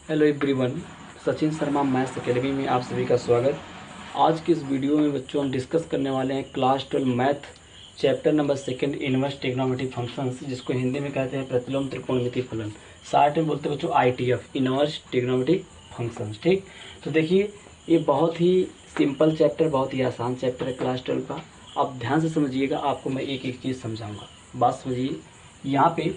Hello everyone, Sachin Sharma maths academy में आप सभी का स्वागत। आज की इस वीडियो में बच्चों हम डिस्कस करने वाले हैं class 12 math chapter number 2 inverse trigonometric functions, जिसको हिंदी में कहते हैं प्रतिलोम त्रिकोणमितीय फलन। शार्ट में बोलते हैं बच्चों ITF, इनवर्स ट्रिग्नोमेट्रिक फंक्शंस। ठीक, तो देखिए ये बहुत ही सिंपल चैप्टर, बहुत ही आसान चैप्टर है क्लास 12 का। आप ध्यान से समझिएगा, आपको मैं एक एक चीज़ समझाऊँगा। बात समझिए, यहाँ पे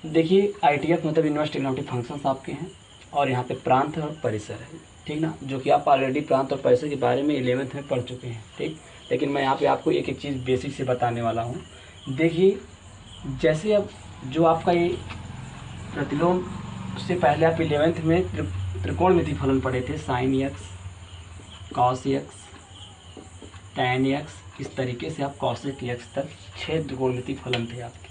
देखिए ITF मतलब इनवर्स ट्रिग्नोमेट्रिक फंक्शंस आपके हैं, और यहाँ पे प्रांत और परिसर है। ठीक ना, जो कि आप ऑलरेडी प्रांत और परिसर के बारे में 11th में पढ़ चुके हैं। ठीक, लेकिन मैं यहाँ पे आपको एक एक चीज़ बेसिक से बताने वाला हूँ। देखिए, जैसे अब जो आपका ये प्रतिलोम से पहले आप 11th में त्रिकोणमितीय फलन पढ़े थे, sine x, cos x, tan x, इस तरीके से आप कॉसेक एक्स तक 6 त्रिकोणमितीय फलन थे आपके।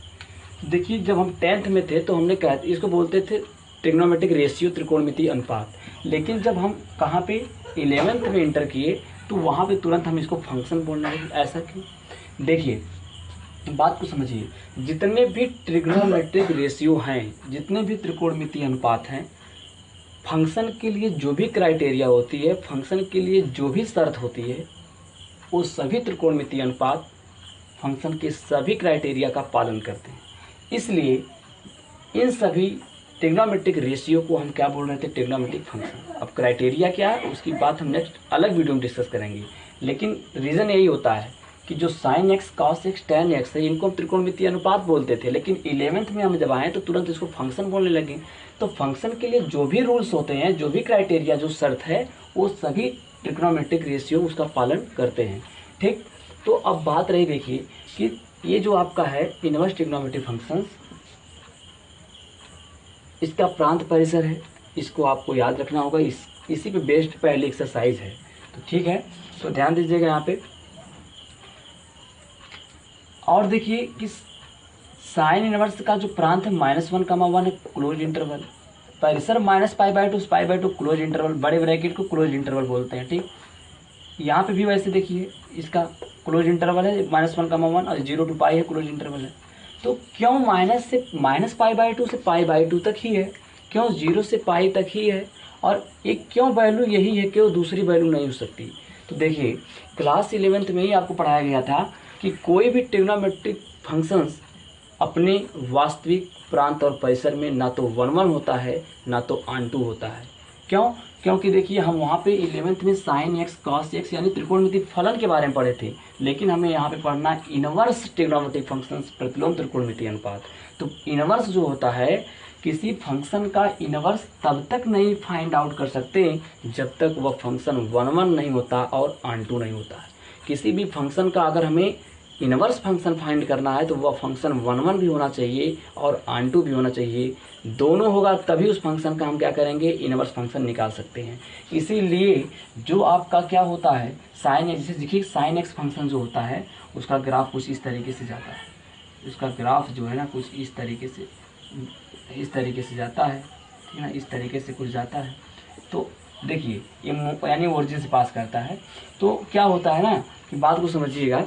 देखिए, जब हम 10th में थे तो हमने कहा इसको बोलते थे ट्रिग्नोमेट्रिक रेशियो, त्रिकोणमितीय अनुपात। लेकिन जब हम कहाँ पे 11th में इंटर किए तो वहाँ पे तुरंत हम इसको फंक्शन बोलने लगे। ऐसा क्यों? देखिए, बात को समझिए, जितने भी ट्रिग्नोमेट्रिक रेशियो हैं, जितने भी त्रिकोणमितीय अनुपात हैं, फंक्शन के लिए जो भी क्राइटेरिया होती है, फंक्शन के लिए जो भी शर्त होती है, वो सभी त्रिकोणमितीय अनुपात फंक्शन के सभी क्राइटेरिया का पालन करते हैं। इसलिए इन सभी ट्रिग्नोमेट्रिक रेशियो को हम क्या बोल रहे थे? Trigonometric function. अब क्राइटेरिया क्या है उसकी बात हम नेक्स्ट अलग वीडियो में डिस्कस करेंगे, लेकिन रीज़न यही होता है कि जो sine x, cos x, tan x है, इनको हम त्रिकोणमितीय अनुपात बोलते थे, लेकिन 11th में हम जब आए तो तुरंत इसको फंक्शन बोलने लगे। तो फंक्शन के लिए जो भी रूल्स होते हैं, जो भी क्राइटेरिया, जो शर्त है, वो सभी ट्रिग्नोमेट्रिक रेशियो उसका पालन करते हैं। ठीक, तो अब बात रही, देखिए कि ये जो आपका है इनवर्स ट्रिग्नोमेट्रिक फंक्शंस, इसका प्रांत परिसर है, इसको आपको याद रखना होगा। इसी पे बेस्ड पहली एक्सरसाइज है। तो ठीक है, तो ध्यान दीजिएगा यहाँ पे। और देखिए कि साइन इनवर्स का जो प्रांत है -1, 1 है, क्लोज इंटरवल। परिसर -π/2 से π/2 क्लोज इंटरवल, बड़े ब्रैकेट को क्लोज इंटरवल बोलते हैं। ठीक, यहाँ पे भी वैसे देखिए इसका क्लोज इंटरवल है -1, 1 और 0 to π है, क्लोज इंटरवल है। तो क्यों -π/2 से π/2 तक ही है, क्यों 0 से π तक ही है, और एक क्यों वैल्यू यही है, क्यों दूसरी वैल्यू नहीं हो सकती? तो देखिए, क्लास 11th में ही आपको पढ़ाया गया था कि कोई भी ट्रिग्नोमेट्रिक फंक्शंस अपने वास्तविक प्रांत और परिसर में ना तो 1 होता है, ना तो onto होता है। क्यों? क्योंकि देखिए, हम वहाँ पे 11th में साइन एक्स, कॉस एक्स यानी त्रिकोणमितीय फलन के बारे में पढ़े थे, लेकिन हमें यहाँ पे पढ़ना है इनवर्स ट्रिग्नोमेट्रिक फंक्शंस, प्रतिलोम त्रिकोणमितीय अनुपात। तो इनवर्स जो होता है, किसी फंक्शन का इनवर्स तब तक नहीं फाइंड आउट कर सकते जब तक वह फंक्शन 1 नहीं होता और onto नहीं होता है। किसी भी फंक्शन का अगर हमें इनवर्स फंक्शन फाइंड करना है तो वह फंक्शन 1 भी होना चाहिए और onto भी होना चाहिए। दोनों होगा तभी उस फंक्शन का हम क्या करेंगे? इनवर्स फंक्शन निकाल सकते हैं। इसीलिए जो आपका क्या होता है, साइन एक्स, जैसे देखिए साइन एक्स फंक्शन जो होता है उसका ग्राफ कुछ इस तरीके से जाता है। उसका ग्राफ जो है ना कुछ इस तरीके से जाता है। ठीक है ना, इस तरीके से कुछ जाता है। तो देखिए ये यानी ओरिजिन से पास करता है। तो क्या होता है ना कि बात को समझिएगा,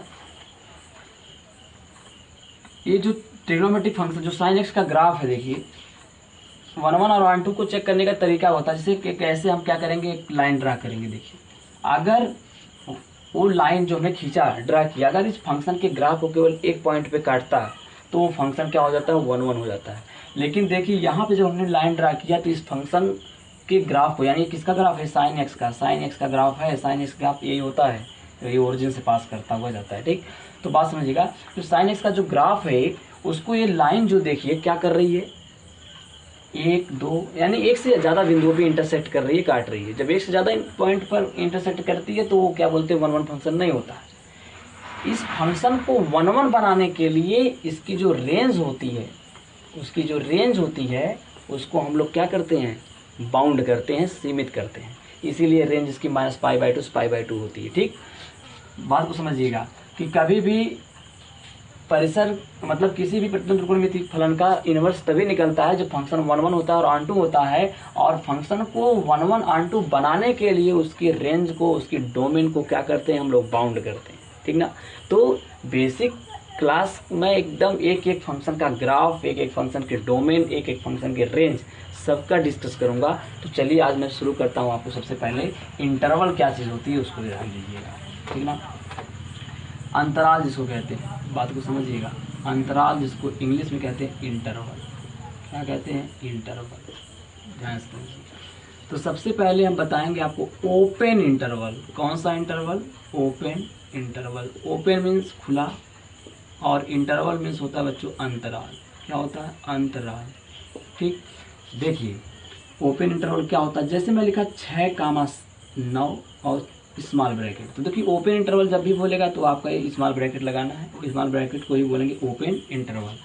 ये जो ट्रिग्नोमेट्रिक फंक्शन जो साइन एक्स का ग्राफ है, देखिए 1 और 1 को चेक करने का तरीका होता है, जैसे कैसे हम क्या करेंगे, एक लाइन ड्रा करेंगे। देखिए, अगर वो लाइन जो हमने खींचा, ड्रा किया, अगर इस फंक्शन के ग्राफ को केवल एक पॉइंट पे काटता है तो वो फंक्शन क्या हो जाता है? 1 हो जाता है। लेकिन देखिए यहाँ पे जब हमने लाइन ड्रा किया तो इस फंक्शन के ग्राफ को, यानी किसका ग्राफ है? साइन एक्स का। साइन एक्स का ग्राफ है, साइन एक्स ग्राफ यही होता है, तो ये ओरिजिन से पास करता हुआ जाता है। ठीक, तो बात समझिएगा, तो साइन एक्स का जो ग्राफ है उसको ये लाइन जो देखिए क्या कर रही है, 1, 2 यानी एक से ज़्यादा बिंदुओं पे इंटरसेक्ट कर रही है, काट रही है। जब एक से ज़्यादा पॉइंट पर इंटरसेक्ट करती है तो वो क्या बोलते हैं? 1 फंक्शन नहीं होता है। इस फंक्शन को 1 बनाने के लिए इसकी जो रेंज होती है, उसको हम लोग क्या करते हैं? बाउंड करते हैं, सीमित करते हैं। इसीलिए रेंज इसकी -π/2 से π/2 होती है। ठीक, बात को समझिएगा कि कभी भी परिसर मतलब किसी भी प्रतिलोम त्रिकोणमितीय फलन का इनवर्स तभी निकलता है जब फंक्शन 1 होता है और onto होता है, और फंक्शन को 1 onto बनाने के लिए उसकी रेंज को, उसकी डोमेन को क्या करते हैं? हम लोग बाउंड करते हैं। ठीक ना, तो बेसिक क्लास में एकदम एक एक फंक्शन का ग्राफ, एक एक फंक्शन के डोमेन, एक एक फंक्शन के रेंज सबका डिस्कस करूँगा। तो चलिए आज मैं शुरू करता हूँ। आपको सबसे पहले इंटरवल क्या चीज़ होती है उसको ध्यान दीजिएगा, ठीक ना। अंतराल जिसको कहते हैं, बात को समझिएगा, अंतराल जिसको इंग्लिश में कहते हैं इंटरवल। क्या कहते हैं? इंटरवल, ध्यान से समझिए। तो सबसे पहले हम बताएंगे आपको ओपन इंटरवल। कौन सा interval? Open interval. Open means खुला और इंटरवल मीन्स होता है बच्चों अंतराल। क्या होता है? अंतराल। ठीक, देखिए ओपन इंटरवल क्या होता है, जैसे मैं लिखा 6,9 और स्मॉल ब्रैकेट। तो देखिए ओपन इंटरवल जब भी बोलेगा तो आपका ये स्मॉल ब्रैकेट लगाना है, स्मॉल ब्रैकेट को ही बोलेंगे ओपन इंटरवल।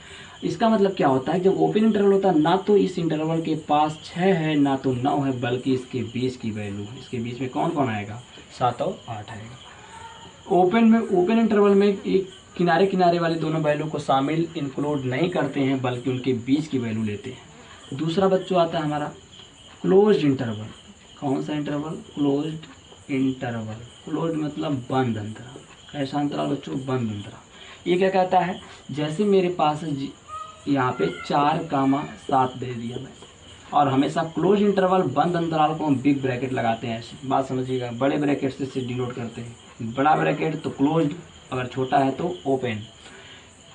इसका मतलब क्या होता है, जब ओपन इंटरवल होता है ना तो इस इंटरवल के पास 6 है ना तो 9 है, बल्कि इसके बीच की वैल्यू है। इसके बीच में कौन कौन आएगा? 7 और 8 आएगा। ओपन इंटरवल में एक किनारे किनारे वाले दोनों वैल्यू को शामिल इंक्लूड नहीं करते हैं, बल्कि उनके बीच की वैल्यू लेते हैं। दूसरा बच्चों आता है हमारा क्लोज्ड इंटरवल। कौन सा इंटरवल? Closed interval. क्लोज्ड मतलब बंद अंतराल। कैसा अंतराल बच्चों? बंद अंतराल। ये क्या कहता है, जैसे मेरे पास यहाँ पे 4,7 दे दिया मैं, और हमेशा क्लोज इंटरवल बंद अंतराल को हम बिग ब्रैकेट लगाते हैं। ऐसी बात समझिएगा, बड़े ब्रैकेट से डिनोट करते हैं। बड़ा ब्रैकेट तो क्लोज्ड, अगर छोटा है तो ओपन।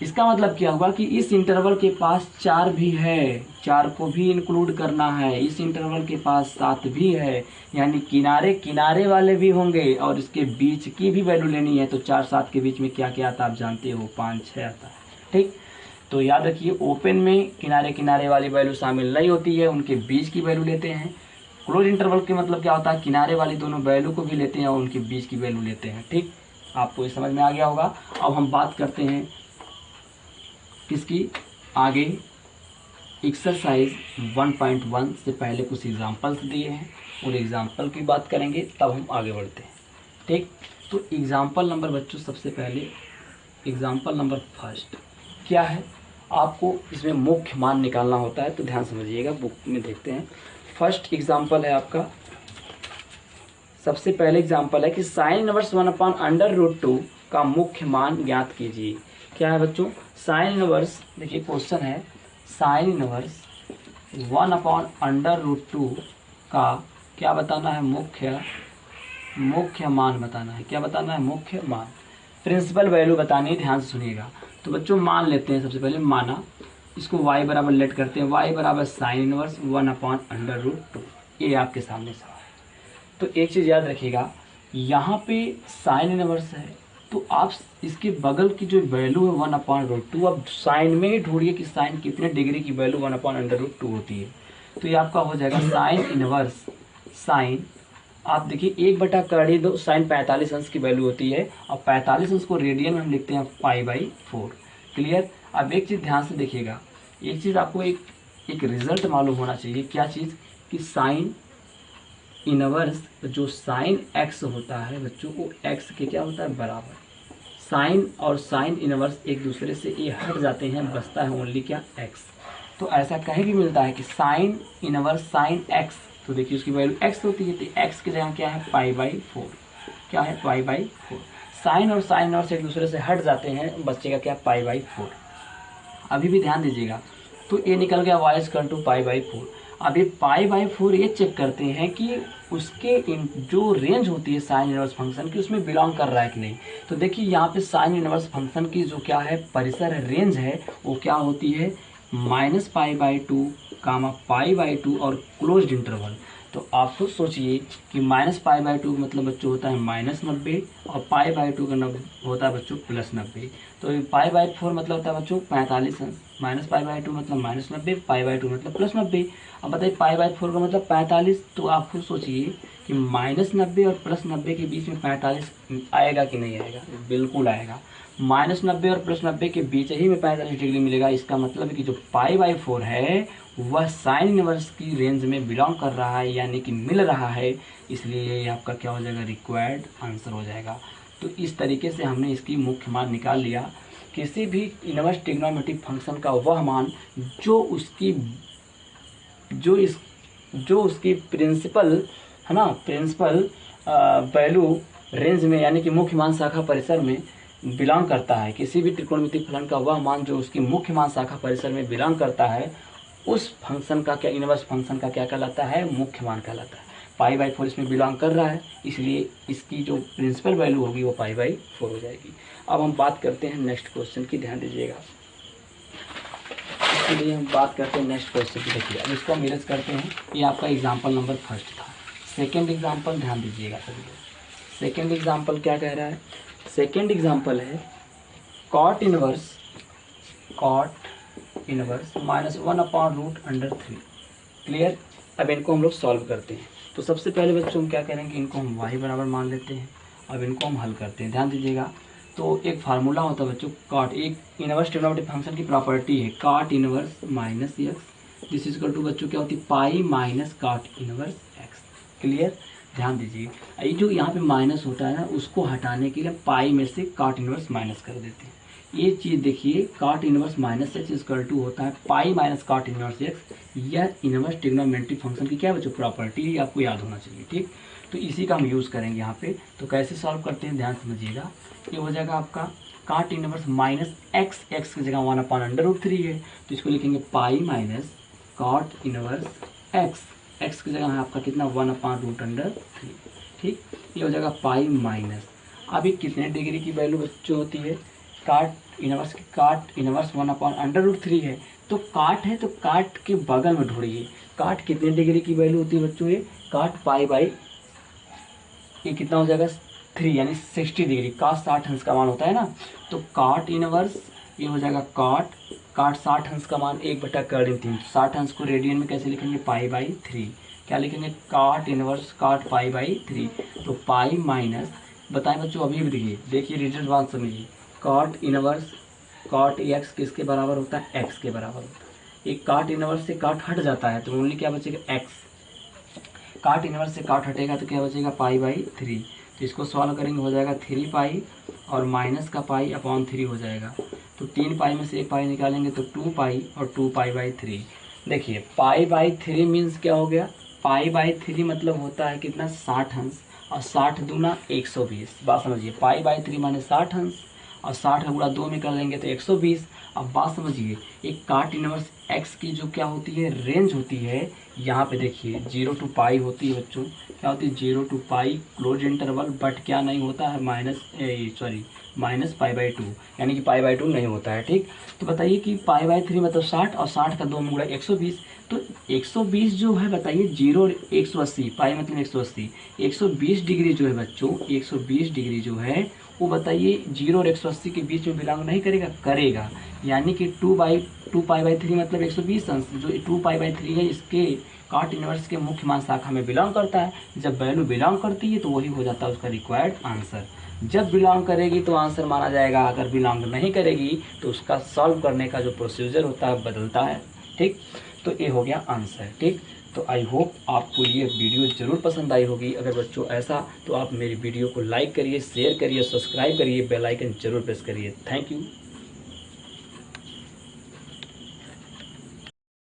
इसका मतलब क्या हुआ कि इस इंटरवल के पास 4 भी है, 4 को भी इंक्लूड करना है। इस इंटरवल के पास 7 भी है, यानी किनारे किनारे वाले भी होंगे और इसके बीच की भी वैल्यू लेनी है। तो 4 7 के बीच में क्या क्या आता है आप जानते हो? 5 6 आता है। ठीक, तो याद रखिए ओपन में किनारे किनारे वाली वैल्यू शामिल नहीं होती है, उनके बीच की वैल्यू लेते हैं। क्लोज इंटरवल के मतलब क्या होता है, किनारे वाली दोनों वैल्यू को भी लेते हैं और उनके बीच की वैल्यू लेते हैं। ठीक, आपको ये समझ में आ गया होगा। अब हम बात करते हैं किसकी, आगे एक्सरसाइज 1.1 से पहले कुछ एग्जाम्पल्स दिए हैं, उन एग्जाम्पल की बात करेंगे तब हम आगे बढ़ते हैं। ठीक, तो एग्जाम्पल नंबर बच्चों सबसे पहले एग्जाम्पल नंबर फर्स्ट क्या है, आपको इसमें मुख्य मान निकालना होता है। तो ध्यान समझिएगा, बुक में देखते हैं। फर्स्ट एग्जाम्पल है आपका, सबसे पहले एग्जाम्पल है कि साइन इनवर्स 1/√2 का मुख्य मान ज्ञात कीजिए। क्या है बच्चों? साइन इनवर्स, देखिए क्वेश्चन है साइन इनवर्स 1/√2 का क्या बताना है? मुख्य मान बताना है। क्या बताना है? मुख्य मान। प्रिंसिपल वैल्यू बतानी है, ध्यान से सुनिएगा। तो बच्चों मान लेते हैं, सबसे पहले माना, इसको y बराबर लेट करते हैं, y बराबर साइन इनवर्स 1/√2। ये आपके सामने सवाल है। तो एक चीज़ याद रखिएगा, यहाँ पे साइन इनवर्स है तो आप इसके बगल की जो वैल्यू है 1/√2, अब साइन में ही ढूंढिए कि साइन कितने डिग्री की वैल्यू 1/√2 होती है। तो ये आपका हो जाएगा साइन इनवर्स, साइन आप देखिए 1/2 साइन 45 अंश की वैल्यू होती है, और 45 अंश को रेडियन में हम लिखते हैं π/4। क्लियर? अब एक चीज़ ध्यान से देखिएगा, एक चीज़ आपको एक रिजल्ट मालूम होना चाहिए। क्या चीज़? कि साइन इनवर्स जो साइन x होता है बच्चों, वो x के क्या होता है? बराबर। साइन और साइन इनवर्स एक दूसरे से ये हट जाते हैं, बचता है ओनली क्या? x। तो ऐसा कहीं भी मिलता है कि साइन इनवर्स साइन x, तो देखिए उसकी वैल्यू x होती है, तो x की जगह क्या है? π/4। क्या है? π/4। साइन और साइन इनवर्स एक दूसरे से हट जाते हैं, बचेगा क्या? π/4। अभी भी ध्यान दीजिएगा, तो ये निकल गया y = π/4। अब ये π/4 ये चेक करते हैं कि उसके जो रेंज होती है साइन इनवर्स फंक्शन की, उसमें बिलोंग कर रहा है कि नहीं। तो देखिए यहाँ पे साइन इनवर्स फंक्शन की जो क्या है, परिसर रेंज है, वो क्या होती है? -π/2, π/2 और क्लोज्ड इंटरवल। तो आप खुद सोचिए कि -π/2 मतलब बच्चों होता है -90 और π/2 का होता है बच्चों +90। तो π/4 मतलब होता है बच्चों 45 अंश, -π/2 मतलब -90, π/2 मतलब +90। अब बताइए π/4 का मतलब 45। तो आप खुद सोचिए कि -90 और +90 के बीच में 45 आएगा कि नहीं आएगा? बिल्कुल आएगा। -90 और +90 के बीच ही में 45 डिग्री मिलेगा। इसका मतलब है कि जो π/4 है वह साइन इनवर्स की रेंज में बिलोंग कर रहा है, यानी कि मिल रहा है। इसलिए ये आपका क्या हो जाएगा? रिक्वायर्ड आंसर हो जाएगा। तो इस तरीके से हमने इसकी मुख्य मान निकाल लिया। किसी भी इनवर्स ट्रिग्नोमेट्रिक फंक्शन का वह मान जो उसकी प्रिंसिपल है ना, प्रिंसिपल वैल्यू रेंज में, यानी कि मुख्य मान शाखा परिसर में बिलोंग करता है। किसी भी त्रिकोणमितीय फलन का वह मान जो उसकी मुख्य मान शाखा परिसर में बिलोंग करता है, उस फंक्शन का क्या, इनवर्स फंक्शन का क्या कहलाता है, मुख्य मान कहलाता है। π/4 इसमें बिलोंग कर रहा है, इसलिए इसकी जो प्रिंसिपल वैल्यू होगी वो π/4 हो जाएगी। अब हम बात करते हैं नेक्स्ट क्वेश्चन की, ध्यान दीजिएगा। इसलिए हम बात करते हैं नेक्स्ट क्वेश्चन की। देखिए अब इसको हम इरेज करते हैं। ये आपका एग्जाम्पल नंबर फर्स्ट था। सेकेंड एग्जाम्पल ध्यान दीजिएगा सभी लोग। सेकेंड एग्जाम्पल क्या कह रहा है, सेकेंड एग्जाम्पल है cot इनवर्स -1/√3। क्लियर। अब इनको हम लोग सॉल्व करते हैं। तो सबसे पहले बच्चों हम क्या करेंगे, इनको हम y बराबर मान लेते हैं। अब इनको हम हल करते हैं, ध्यान दीजिएगा। तो एक फार्मूला होता है बच्चों cot, एक इनवर्स ट्रिग्नोमेट्रिक फंक्शन की प्रॉपर्टी है cot inverse -x, this is equal to बच्चों क्या होती है, pi minus cot inverse x। Clear. ध्यान दीजिए, ये जो यहाँ पे माइनस होता है ना, उसको हटाने के लिए पाई में से cot इनवर्स माइनस कर देते हैं। ये चीज़ देखिए, cot inverse -x equal to होता है pi minus cot inverse x। यह इनवर्स ट्रिग्नोमेट्रिक फंक्शन की क्या बच्चों, प्रॉपर्टी, आपको याद होना चाहिए। ठीक, तो इसी का हम यूज़ करेंगे यहाँ पे। तो कैसे सॉल्व करते हैं, ध्यान समझिएगा। ये हो जाएगा आपका cot इनवर्स -x की जगह 1/√3 है, तो इसको लिखेंगे पाई माइनस cot इनवर्स x की जगह है आपका कितना, 1/√3। ठीक, ये हो जाएगा पाई माइनस, अभी कितने डिग्री की वैल्यू बच्चों होती है, cot इनवर्स 1/√3 है। तो cot है तो cot के बगल में ढूंढिए, cot कितने डिग्री की वैल्यू होती है बच्चों, ये cot पाई ये कितना हो जाएगा 3, यानी 60 डिग्री। cot 60 अंश का मान होता है ना, तो cot इनवर्स ये हो जाएगा cot 60 अंश का मान 1/3। 60 अंश को रेडियन में कैसे लिखेंगे, π/3। क्या लिखेंगे, cot इनवर्स cot π/3। तो पाई माइनस, बताएं बच्चों, अभी भी देखिए रिजल्ट बात समझिए, cot इनवर्स cot x किसके बराबर होता है, x के बराबर होता है। एक cot इनवर्स से cot हट जाता है तो ओनली क्या बचेगा, x। cot इनवर्स से cot हटेगा तो क्या बचेगा, π/3। तो इसको सॉल्व करेंगे, हो जाएगा 3 पाई और माइनस का π/3 हो जाएगा। तो 3 पाई में से 1 पाई निकालेंगे तो 2 पाई और 2π/3। देखिए π/3 मीन्स क्या हो गया, π/3 मतलब होता है कितना, 60 अंश, और 60 दूना 120। बात समझिए, π/3 माने 60 अंश, और 60 का गुणा 2 में कर लेंगे तो 120। अब बात समझिए, एक cot इनवर्स x की जो क्या होती है, रेंज होती है, यहाँ पे देखिए 0 to पाई होती है बच्चों, क्या होती है 0 to pi close interval, but क्या नहीं होता है, -π/2, यानी कि π/2 नहीं होता है। ठीक, तो बताइए कि π/3 मतलब 60, और 60 का 2 में गुणा 120। तो 120 जो है बताइए, 0 180, पाई मतलब 180, 120 डिग्री जो है बच्चों, 120 डिग्री जो है वो बताइए 0 और 180 के बीच में बिलोंग नहीं करेगा, करेगा। यानी कि 2π/3 मतलब 120 अंश, जो 2π/3 है इसके cot इनवर्स के मुख्य मान शाखा में बिलोंग करता है। जब वैल्यू बिलोंग करती है तो वही हो जाता है उसका रिक्वायर्ड आंसर। जब बिलोंग करेगी तो आंसर माना जाएगा, अगर बिलोंग नहीं करेगी तो उसका सॉल्व करने का जो प्रोसीजर होता है बदलता है। ठीक, तो ये हो गया आंसर। ठीक, तो आई होप आपको ये वीडियो ज़रूर पसंद आई होगी। अगर बच्चों ऐसा तो आप मेरी वीडियो को लाइक करिए, शेयर करिए, सब्सक्राइब करिए, बेल आइकन जरूर प्रेस करिए। Thank you.